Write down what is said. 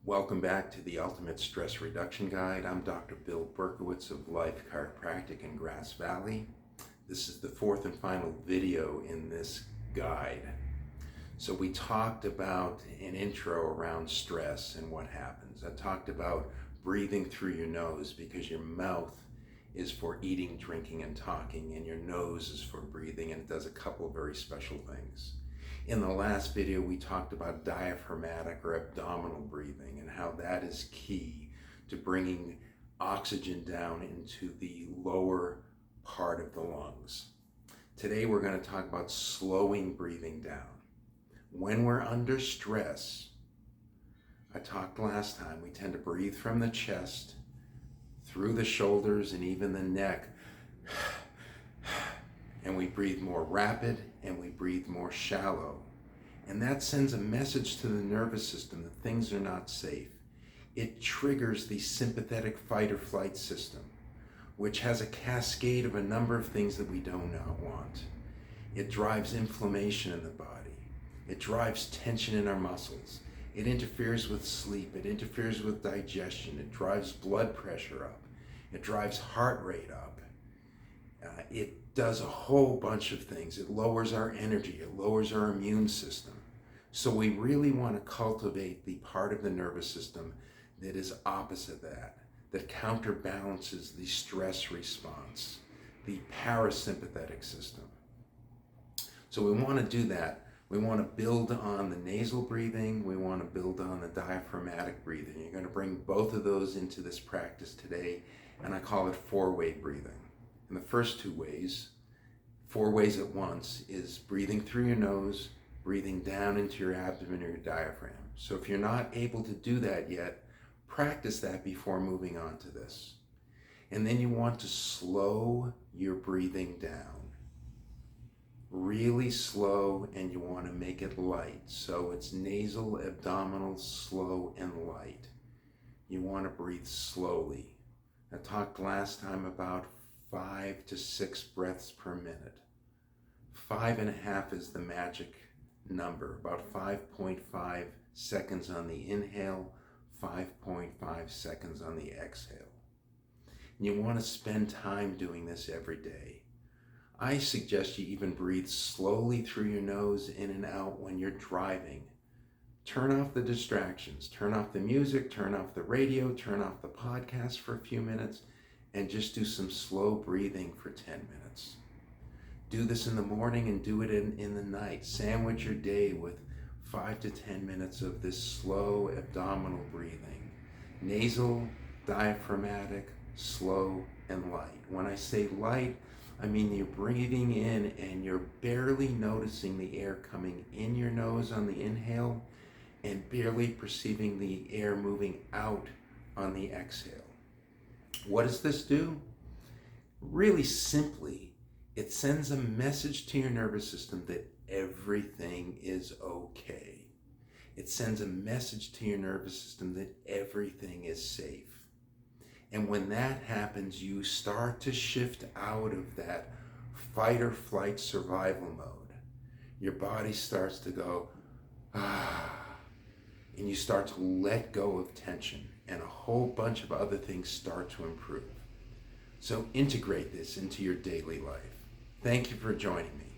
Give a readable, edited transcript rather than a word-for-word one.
Welcome back to the Ultimate Stress Reduction Guide. I'm Dr. Bill Berkowitz of Life Chiropractic in Grass Valley. This is the fourth and final video in this guide. So we talked about an intro around stress and what happens. I talked about breathing through your nose because your mouth is for eating, drinking, and talking, and your nose is for breathing, and it does a couple of very special things. In the last video, we talked about diaphragmatic or abdominal breathing and how that is key to bringing oxygen down into the lower part of the lungs. Today, we're going to talk about slowing breathing down. When we're under stress, I talked last time, we tend to breathe from the chest, through the shoulders, and even the neck. And we breathe more rapid and we breathe more shallow. And that sends a message to the nervous system that things are not safe. It triggers the sympathetic fight or flight system, which has a cascade of a number of things that we do not want. It drives inflammation in the body. It drives tension in our muscles. It interferes with sleep. It interferes with digestion. It drives blood pressure up. It drives heart rate up. It does a whole bunch of things. It lowers our energy. It lowers our immune system. So we really want to cultivate the part of the nervous system that is opposite that counterbalances the stress response, the parasympathetic system. So we want to do that. We want to build on the nasal breathing. We want to build on the diaphragmatic breathing. You're going to bring both of those into this practice today, and I call it four-way breathing. And the first two ways, 4 ways at once, is breathing through your nose, breathing down into your abdomen or your diaphragm. So if you're not able to do that yet, practice that before moving on to this. And then you want to slow your breathing down. Really slow, and you want to make it light. So it's nasal, abdominal, slow, and light. You want to breathe slowly. I talked last time about 5 to 6 breaths per minute. 5.5 is the magic number, about 5.5 seconds on the inhale, 5.5 seconds on the exhale. And you want to spend time doing this every day. I suggest you even breathe slowly through your nose in and out when you're driving. Turn off the distractions, turn off the music, turn off the radio, turn off the podcast for a few minutes, and just do some slow breathing for 10 minutes. Do this in the morning and do it in the night. Sandwich your day with 5 to 10 minutes of this slow abdominal breathing. Nasal, diaphragmatic, slow, and light. When I say light, I mean you're breathing in and you're barely noticing the air coming in your nose on the inhale and barely perceiving the air moving out on the exhale. What does this do? Really simply, it sends a message to your nervous system that everything is okay. It sends a message to your nervous system that everything is safe. And when that happens, you start to shift out of that fight or flight survival mode. Your body starts to go, and you start to let go of tension, and a whole bunch of other things start to improve. So integrate this into your daily life. Thank you for joining me.